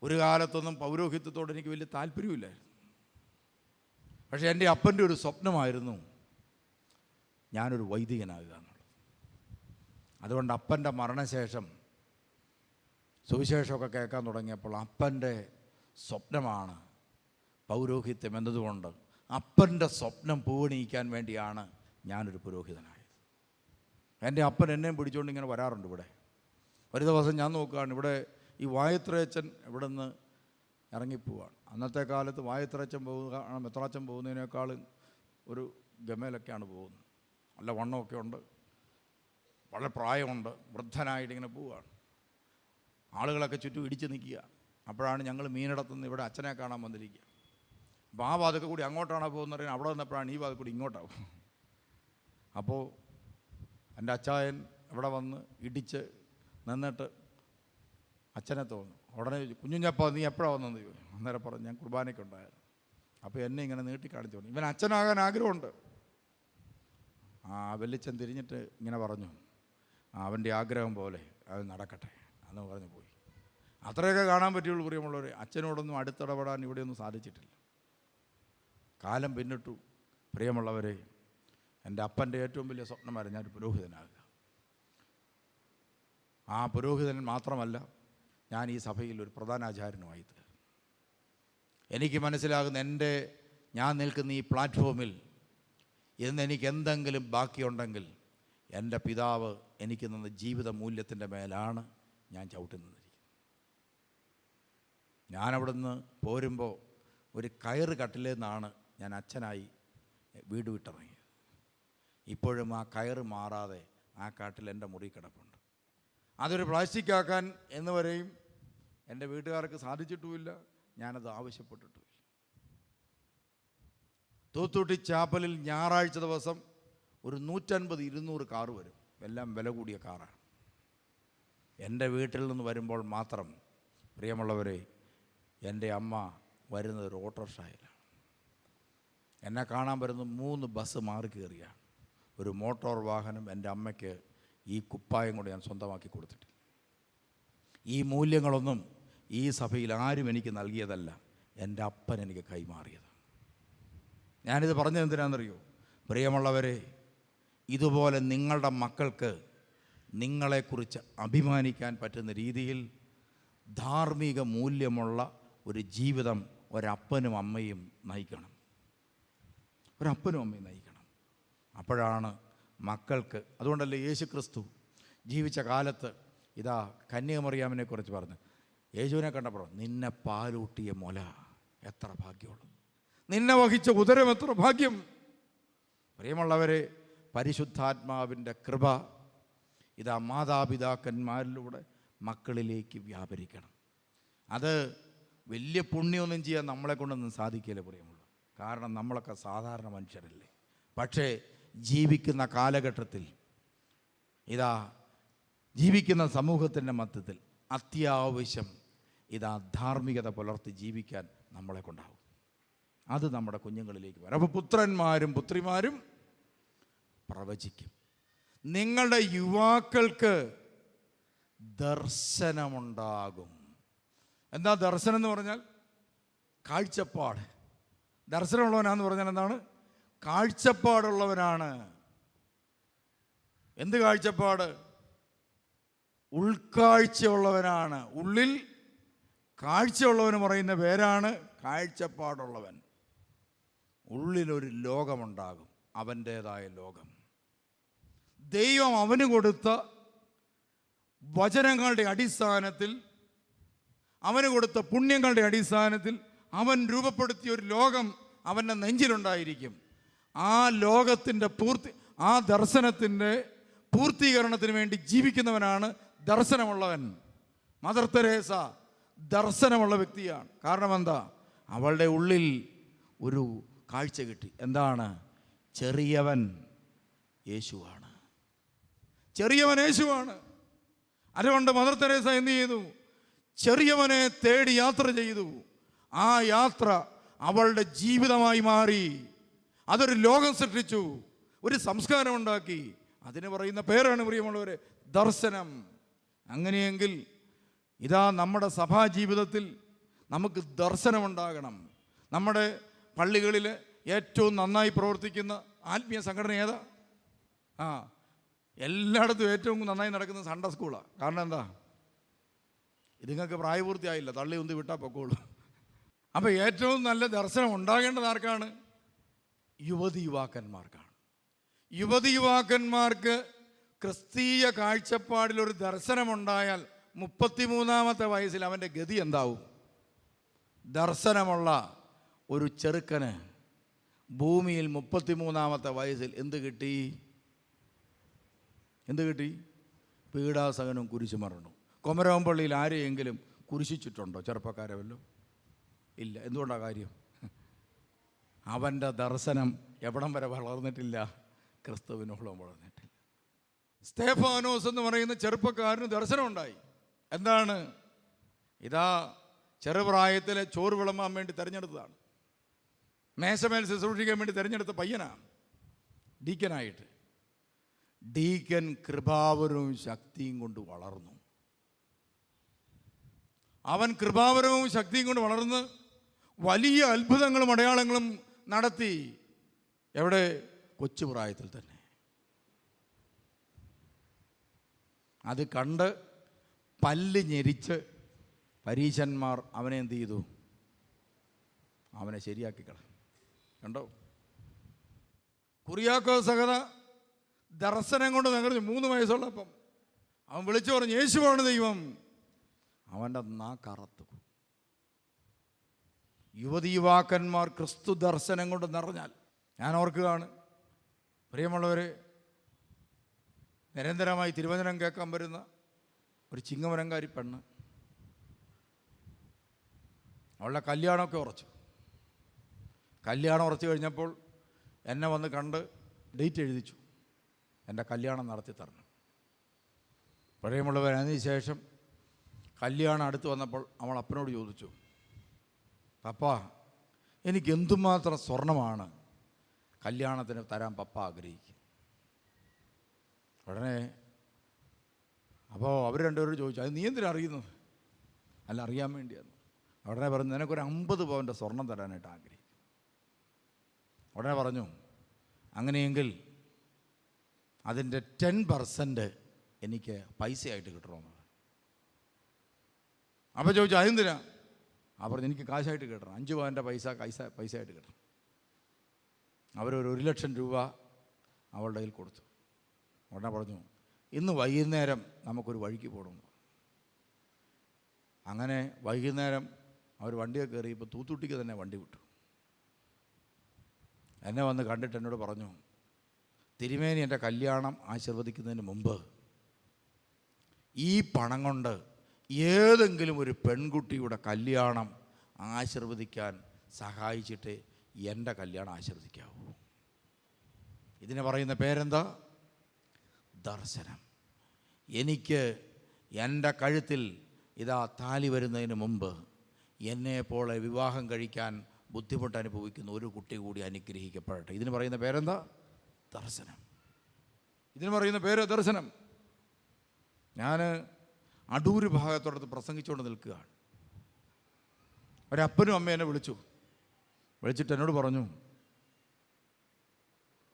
ഒരു കാലത്തൊന്നും പൗരോഹിത്യത്തോട് എനിക്ക് വലിയ താല്പര്യമില്ലായിരുന്നു. പക്ഷേ എൻ്റെ അപ്പൻ്റെ ഒരു സ്വപ്നമായിരുന്നു ഞാനൊരു വൈദികനാകുക എന്നുള്ളത്. അതുകൊണ്ട് അപ്പൻ്റെ മരണശേഷം സുവിശേഷമൊക്കെ കേൾക്കാൻ തുടങ്ങിയപ്പോൾ അപ്പൻ്റെ സ്വപ്നമാണ് പൗരോഹിത്യം എന്നതുകൊണ്ട് അപ്പൻ്റെ സ്വപ്നം പൂവണിയിക്കാൻ വേണ്ടിയാണ് ഞാനൊരു പുരോഹിതനായത്. എൻ്റെ അപ്പൻ എന്നെയും പിടിച്ചുകൊണ്ട് ഇങ്ങനെ വരാറുണ്ട് ഇവിടെ. ഒരു ദിവസം ഞാൻ നോക്കുകയാണ്, ഇവിടെ ഈ വായത്രയച്ചൻ ഇവിടെ നിന്ന് ഇറങ്ങിപ്പോവാണ്. അന്നത്തെ കാലത്ത് വായത്രയച്ചൻ പോവുക, മെത്രാച്ചൻ പോകുന്നതിനേക്കാളും ഒരു ഗമയിലൊക്കെയാണ് പോകുന്നത്. നല്ല വണ്ണമൊക്കെ ഉണ്ട്, വളരെ പ്രായമുണ്ട്, വൃദ്ധനായിട്ട് ഇങ്ങനെ പോവുകയാണ്. ആളുകളൊക്കെ ചുറ്റും ഇടിച്ച് നിൽക്കുക. അപ്പോഴാണ് ഞങ്ങൾ മീനിടത്തുനിന്ന് ഇവിടെ അച്ഛനെ കാണാൻ വന്നിരിക്കുക. അപ്പോൾ ആ വാതൊക്കെ കൂടി അങ്ങോട്ടാണ് പോകുന്നത്. അവിടെ വന്നപ്പോഴാണ് ഈ വാതൊക്കെ കൂടി ഇങ്ങോട്ടാവും. അപ്പോൾ എൻ്റെ അച്ചായൻ ഇവിടെ വന്ന് ഇടിച്ച് നിന്നിട്ട് അച്ഛനെ തോന്നുന്നു. ഉടനെ കുഞ്ഞുഞ്ഞപ്പ നീ എപ്പോഴാണ് വന്നത് ചോദിച്ചു. അന്നേരം പറഞ്ഞു ഞാൻ കുർബാനയ്ക്കുണ്ടായിരുന്നു. അപ്പോൾ എന്നെ ഇങ്ങനെ നീട്ടി കാണിച്ചു പറഞ്ഞു, ഇവൻ അച്ഛനാകാൻ ആഗ്രഹമുണ്ട്. ആ വെല്ലിച്ചൻ തിരിഞ്ഞിട്ട് ഇങ്ങനെ പറഞ്ഞു, അവൻ്റെ ആഗ്രഹം പോലെ അത് നടക്കട്ടെ എന്ന് പറഞ്ഞു പോയി. അത്രയൊക്കെ കാണാൻ പറ്റുള്ളൂ പ്രിയമുള്ളവർ. അച്ഛനോടൊന്നും അടുത്തിടപെടാൻ ഇവിടെയൊന്നും സാധിച്ചിട്ടില്ല. കാലം പിന്നിട്ടു. പ്രിയമുള്ളവരെ, എൻ്റെ അപ്പൻ്റെ ഏറ്റവും വലിയ സ്വപ്നമായിരുന്നു ഞാനൊരു പുരോഹിതനാകുക. ആ പുരോഹിതൻ മാത്രമല്ല, ഞാൻ ഈ സഭയിൽ ഒരു പ്രധാനാചാര്യനുമായി തീർന്നു. എനിക്ക് മനസ്സിലാകുന്ന ഞാൻ നിൽക്കുന്ന ഈ പ്ലാറ്റ്ഫോമിൽ ഇന്ന് എനിക്ക് എന്തെങ്കിലും ബാക്കിയുണ്ടെങ്കിൽ എൻ്റെ പിതാവ് എനിക്ക് തന്ന ജീവിത മൂല്യത്തിൻ്റെ മേലാണ് ഞാൻ ചവിട്ടി നിന്നിരിക്കുന്നത്. ഞാനവിടുന്ന് പോരുമ്പോൾ ഒരു കയറ് കട്ടിലിൽ നിന്നാണ് ഞാൻ അച്ഛനായി വീട് വിട്ടിറങ്ങിയത്. ഇപ്പോഴും ആ കയറ് മാറാതെ ആ കാട്ടിൽ എൻ്റെ മുറി കിടപ്പുണ്ട്. അതൊരു പ്ലാസ്റ്റിക് ആക്കാൻ എന്നുവരെയും എൻ്റെ വീട്ടുകാർക്ക് സാധിച്ചിട്ടുമില്ല, ഞാനത് ആവശ്യപ്പെട്ടിട്ടുമില്ല. തൂത്തുട്ടി ചാപ്പലിൽ ഞായറാഴ്ച ദിവസം ഒരു 150-200 കാറ് വരും. എല്ലാം വില കൂടിയ കാറാണ്. എൻ്റെ വീട്ടിൽ നിന്ന് വരുമ്പോൾ മാത്രം പ്രിയമുള്ളവരെ എൻ്റെ അമ്മ വരുന്നത് ഒരു ഓട്ടോറിക്ഷയിലാണ്. എന്നെ കാണാൻ വരുന്ന 3 ബസ് മാറി കയറിയാണ്. ഒരു മോട്ടോർ വാഹനം എൻ്റെ അമ്മയ്ക്ക് ഈ കുപ്പായം കൊണ്ട് ഞാൻ സ്വന്തമാക്കി കൊടുത്തിട്ടില്ല. ഈ മൂല്യങ്ങളൊന്നും ഈ സഭയിൽ ആരും എനിക്ക് നൽകിയതല്ല, എൻ്റെ അപ്പൻ എനിക്ക് കൈമാറിയത്. ഞാനിത് പറഞ്ഞത് എന്തിനാണെന്നറിയോ? പ്രിയമുള്ളവരെ, ഇതുപോലെ നിങ്ങളുടെ മക്കൾക്ക് നിങ്ങളെക്കുറിച്ച് അഭിമാനിക്കാൻ പറ്റുന്ന രീതിയിൽ ധാർമ്മിക മൂല്യമുള്ള ഒരു ജീവിതം ഒരപ്പനും അമ്മയും നയിക്കണം. ഒരപ്പനും അമ്മയും നയിക്കണം. അപ്പോഴാണ് മക്കൾക്ക്, അതുകൊണ്ടല്ലേ യേശു ക്രിസ്തു ജീവിച്ച കാലത്ത് ഇതാ കന്യകമറിയാമിനെ കുറിച്ച് പറഞ്ഞു. യേശുവിനെ കണ്ടപ്പോൾ നിന്നെ പാലൂട്ടിയ മുല എത്ര ഭാഗ്യമുള്ളൂ, നിന്നെ വഹിച്ച ഉദരം എത്ര ഭാഗ്യം. പ്രിയമുള്ളവരെ, പരിശുദ്ധാത്മാവിൻ്റെ കൃപ ഇതാ മാതാപിതാക്കന്മാരിലൂടെ മക്കളിലേക്ക് വ്യാപരിക്കണം. അത് വലിയ പുണ്യമൊന്നും ചെയ്യാൻ നമ്മളെ കൊണ്ടൊന്നും സാധിക്കില്ല പ്രിയമുള്ളൂ. കാരണം നമ്മളൊക്കെ സാധാരണ മനുഷ്യരല്ലേ. പക്ഷേ ജീവിക്കുന്ന കാലഘട്ടത്തിൽ ഇതാ ജീവിക്കുന്ന സമൂഹത്തിൻ്റെ മധ്യത്തിൽ അത്യാവശ്യം ഇതാ ധാർമ്മികത പുലർത്തി ജീവിക്കാൻ നമ്മളെ കൊണ്ടാവും. അത് നമ്മുടെ കുഞ്ഞുങ്ങളിലേക്ക് വരും. അപ്പോൾ പുത്രന്മാരും പുത്രിമാരും പ്രവചിക്കും. നിങ്ങളുടെ യുവാക്കൾക്ക് ദർശനമുണ്ടാകും. എന്താ ദർശനം എന്ന് പറഞ്ഞാൽ? കാഴ്ചപ്പാട്. ദർശനമുള്ളവനാന്ന് പറഞ്ഞാൽ എന്താണ്? കാഴ്ചപ്പാടുള്ളവനാണ്. എന്ത് കാഴ്ചപ്പാട്? ഉൾക്കാഴ്ചയുള്ളവനാണ്. ഉള്ളിൽ കാഴ്ചയുള്ളവന് പറയുന്ന പേരാണ് കാഴ്ചപ്പാടുള്ളവൻ. ഉള്ളിലൊരു ലോകമുണ്ടാകും, അവൻ്റേതായ ലോകം. ദൈവം അവന് കൊടുത്ത വചനങ്ങളുടെ അടിസ്ഥാനത്തിൽ, അവന് കൊടുത്ത പുണ്യങ്ങളുടെ അടിസ്ഥാനത്തിൽ അവൻ രൂപപ്പെടുത്തിയ ഒരു ലോകം അവൻ്റെ നെഞ്ചിലുണ്ടായിരിക്കും. ആ ലോകത്തിൻ്റെ ആ ദർശനത്തിൻ്റെ പൂർത്തീകരണത്തിന് വേണ്ടി ജീവിക്കുന്നവനാണ് ദർശനമുള്ളവൻ. മദർ തെരേസ ദർശനമുള്ള വ്യക്തിയാണ്. കാരണം എന്താ? അവളുടെ ഉള്ളിൽ ഒരു കാഴ്ച കിട്ടി. എന്താണ്? ചെറിയവൻ യേശുവാണ്. ചെറിയവൻ യേശുവാണ്. അതുകൊണ്ട് മദർ തെരേസ എന്ത് ചെയ്തു? ചെറിയവനെ തേടി യാത്ര ചെയ്തു. ആ യാത്ര അവളുടെ ജീവിതമായി മാറി. അതൊരു ലോകം സൃഷ്ടിച്ചു, ഒരു സംസ്കാരം ഉണ്ടാക്കി. അതിന് പറയുന്ന പേരാണ് പ്രിയമുള്ളവരെ ദർശനം. അങ്ങനെയെങ്കിൽ ഇതാ നമ്മുടെ സഭാ ജീവിതത്തിൽ നമുക്ക് ദർശനമുണ്ടാകണം. നമ്മുടെ പള്ളികളിൽ ഏറ്റവും നന്നായി പ്രവർത്തിക്കുന്ന ആത്മീയ സംഘടന ഏതാ? എല്ലായിടത്തും ഏറ്റവും നന്നായി നടക്കുന്ന സൺഡേ സ്കൂളാണ്. കാരണം എന്താ? ഇതുങ്ങൾക്ക് പ്രായപൂർത്തിയായില്ല, തള്ളി ഉന്തി വിട്ടാൽ പൊക്കോളൂ. അപ്പോൾ ഏറ്റവും നല്ല ദർശനം ഉണ്ടാകേണ്ടത് ആർക്കാണ്? യുവതി യുവാക്കന്മാർക്കാണ്. യുവതി യുവാക്കന്മാർക്ക് ക്രിസ്തീയ കാഴ്ചപ്പാടിലൊരു ദർശനമുണ്ടായാൽ 33-ാമത്തെ വയസ്സിൽ അവൻ്റെ ഗതി എന്താവും? ദർശനമുള്ള ഒരു ചെറുക്കന് ഭൂമിയിൽ 33-ാമത്തെ വയസ്സിൽ എന്ത് കിട്ടി? പീഡാസഹനവും കുരിശുമരണവും. കൊമരവൻപള്ളിയിൽ ആരെയെങ്കിലും കുരിശിച്ചിട്ടുണ്ടോ ചെറുപ്പക്കാരെ വല്ലതും? ഇല്ല. എന്തുകൊണ്ടാണ് കാര്യം? അവൻ്റെ ദർശനം എവിടം വരെ വളർന്നിട്ടില്ല? ക്രിസ്തുവിനോളം വളർന്നിട്ടില്ല. സ്തേഫാനോസ് എന്ന് പറയുന്ന ചെറുപ്പക്കാരന് ദർശനമുണ്ടായി. എന്താണ്? ഇതാ ചെറുപ്രായത്തിലെ ചോറ് വിളമ്പാൻ വേണ്ടി തിരഞ്ഞെടുത്തതാണ്. മേശമേൽ ശുശ്രൂഷിക്കാൻ വേണ്ടി തിരഞ്ഞെടുത്ത പയ്യനാണ് ഡീക്കനായിട്ട്. ഡീക്കൻ കൃപാവരവും ശക്തിയും കൊണ്ട് വളർന്നു. അവൻ കൃപാവരവും ശക്തിയും കൊണ്ട് വളർന്ന് വലിയ അത്ഭുതങ്ങളും അടയാളങ്ങളും നടത്തി. എവിടെ? കൊച്ചുപ്രായത്തിൽ തന്നെ. അത് കണ്ട് പല്ല് ഞെരിച്ച് പരീശന്മാർ അവനെ എന്ത് ചെയ്തു? അവനെ ശരിയാക്കി കളഞ്ഞു. കണ്ടോ? കുറിയാക്കോസ് സഹത ദർശനം കൊണ്ട് നഗർന്നു. 3 വയസ്സുള്ളപ്പം അവൻ വിളിച്ചു പറഞ്ഞു, യേശുവാണ് ദൈവം. അവൻ്റെ നാക്കറത്തു. യുവതി യുവാക്കന്മാർ ക്രിസ്തു ദർശനം കൊണ്ട് നിറഞ്ഞാൽ, ഞാൻ ഓർക്കുകയാണ് പ്രിയമുള്ളവർ, നിരന്തരമായി തിരുവചനം കേൾക്കാൻ വരുന്ന ഒരു ചിങ്ങമരങ്കാരി പെണ്ണ്, അവളുടെ കല്യാണമൊക്കെ ഉറച്ചു. കല്യാണം ഉറച്ചു കഴിഞ്ഞപ്പോൾ എന്നെ വന്ന് കണ്ട് ഡേറ്റ് എഴുതിച്ചു. എൻ്റെ കല്യാണം നടത്തി തരണം. പ്രിയമുള്ളവർ, അതിനുശേഷം കല്യാണം അടുത്ത് വന്നപ്പോൾ അവൾ അപ്പനോട് ചോദിച്ചു, പപ്പ എനിക്ക് എന്തുമാത്രം സ്വർണമാണ് കല്യാണത്തിന് തരാൻ പപ്പ ആഗ്രഹിക്കും. ഉടനെ അപ്പോൾ അവർ രണ്ടുപേരും ചോദിച്ചു, അത് നീ എന്തിനാ അറിയുന്നത്? അല്ല, അറിയാൻ വേണ്ടിയാണ്. ഉടനെ പറഞ്ഞു, നിനക്കൊരു 50 പവൻ്റെ സ്വർണം തരാനായിട്ട് ആഗ്രഹിക്കും. ഉടനെ പറഞ്ഞു, അങ്ങനെയെങ്കിൽ അതിൻ്റെ 10% എനിക്ക് പൈസയായിട്ട് കിട്ടണമെന്ന്. അപ്പോൾ ചോദിച്ചു, അതെന്തിനാ? പറഞ്ഞു, എനിക്ക് കാശായിട്ട് കിട്ടണം, 5 പവൻ്റെ പൈസയായിട്ട് കിട്ടണം. അവരൊരു 1 ലക്ഷം രൂപ അവളുടെ കയ്യിൽ കൊടുത്തു. ഉടനെ പറഞ്ഞു, ഇന്ന് വൈകുന്നേരം നമുക്കൊരു വഴിക്ക് പോകണമെന്ന്. അങ്ങനെ വൈകുന്നേരം അവർ വണ്ടിയൊക്കെ കയറി. ഇപ്പോൾ തൂത്തുട്ടിക്ക് തന്നെ വണ്ടി വിട്ടു. എന്നെ വന്ന് കണ്ടിട്ട് എന്നോട് പറഞ്ഞു, തിരുമേനി എൻ്റെ കല്യാണം ആശീർവദിക്കുന്നതിന് മുമ്പ് ഈ പണം കൊണ്ട് ഏതെങ്കിലും ഒരു പെൺകുട്ടിയുടെ കല്യാണം ആശീർവദിക്കാൻ സഹായിച്ചിട്ട് എൻ്റെ കല്യാണം ആശീർവദിക്കാവൂ. ഇതിന് പറയുന്ന പേരെന്താ? ദർശനം. എനിക്ക് എൻ്റെ കഴുത്തിൽ ഇതാ താലി വരുന്നതിന് മുമ്പ് എന്നെപ്പോലെ വിവാഹം കഴിക്കാൻ ബുദ്ധിമുട്ട് അനുഭവിക്കുന്ന ഒരു കുട്ടി കൂടി അനുഗ്രഹിക്കപ്പെടട്ടെ. ഇതിന് പറയുന്ന പേരെന്താ? ദർശനം. ഇതിന് പറയുന്ന പേര് ദർശനം. ഞാൻ അടൂർ ഭാഗത്തോടത്ത് പ്രസംഗിച്ചുകൊണ്ട് നിൽക്കുകയാണ്. ഒരപ്പനും അമ്മ എന്നെ വിളിച്ചിട്ട് എന്നോട് പറഞ്ഞു,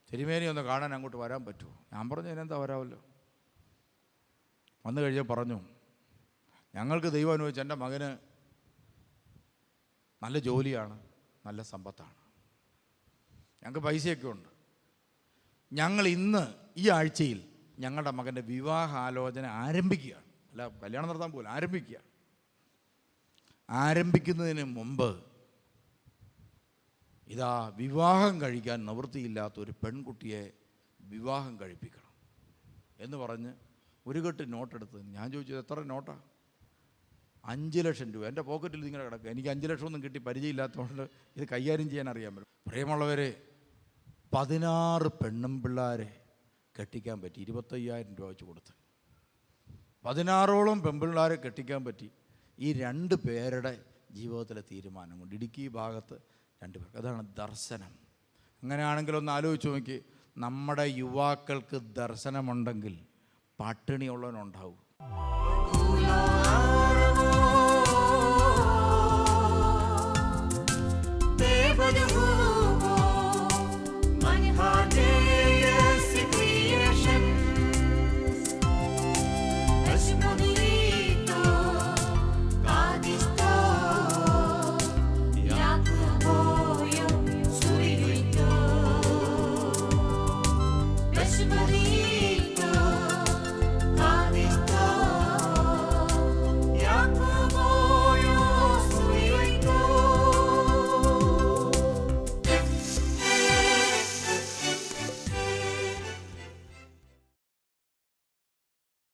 തിരുമേനി ഒന്ന് കാണാൻ അങ്ങോട്ട് വരാൻ പറ്റുമോ? ഞാൻ പറഞ്ഞു, അതിനെന്താ, വരാമല്ലോ. വന്നു കഴിഞ്ഞാൽ പറഞ്ഞു, ഞങ്ങൾക്ക് ദൈവം അനുഭവിച്ച് എൻ്റെ മകന് നല്ല ജോലിയാണ്, നല്ല സമ്പത്താണ്, ഞങ്ങൾക്ക് പൈസയൊക്കെ ഉണ്ട്. ഞങ്ങൾ ഇന്ന് ഈ ആഴ്ചയിൽ ഞങ്ങളുടെ മകൻ്റെ വിവാഹാലോചന ആരംഭിക്കുകയാണ്. അല്ല, കല്യാണം നടത്താൻ പോലും ആരംഭിക്കുകയാണ്. ആരംഭിക്കുന്നതിന് മുമ്പ് ഇതാ വിവാഹം കഴിക്കാൻ നിവൃത്തിയില്ലാത്ത ഒരു പെൺകുട്ടിയെ വിവാഹം കഴിപ്പിക്കണം എന്ന് പറഞ്ഞ് ഒരു കെട്ട് നോട്ടെടുത്ത്. ഞാൻ ചോദിച്ചത്, എത്ര നോട്ടാ? 5 ലക്ഷം രൂപ. എൻ്റെ പോക്കറ്റിൽ ഇങ്ങനെ കിടക്കുക. എനിക്ക് 5 ലക്ഷം ഒന്നും കിട്ടി പരിചയമില്ലാത്തതുകൊണ്ട് ഇത് കൈകാര്യം ചെയ്യാൻ അറിയാൻ പറ്റും. പ്രിയമുള്ളവരെ, 16 പെണ്ണും പിള്ളേരെ കെട്ടിക്കാൻ പറ്റി. 25,000 രൂപ വെച്ച് കൊടുത്ത് 16ഓളം പെൺപിള്ളേരെ കെട്ടിക്കാൻ പറ്റി. ഈ 2 പേരുടെ ജീവിതത്തിലെ തീരുമാനം കൊണ്ട്. ഇടുക്കി ഭാഗത്ത് 2 പേർക്ക്. അതാണ് ദർശനം. അങ്ങനെയാണെങ്കിൽ ഒന്ന് ആലോചിച്ച് നോക്കി, നമ്മുടെ യുവാക്കൾക്ക് ദർശനമുണ്ടെങ്കിൽ പട്ടിണിയുള്ളവനുണ്ടാവും.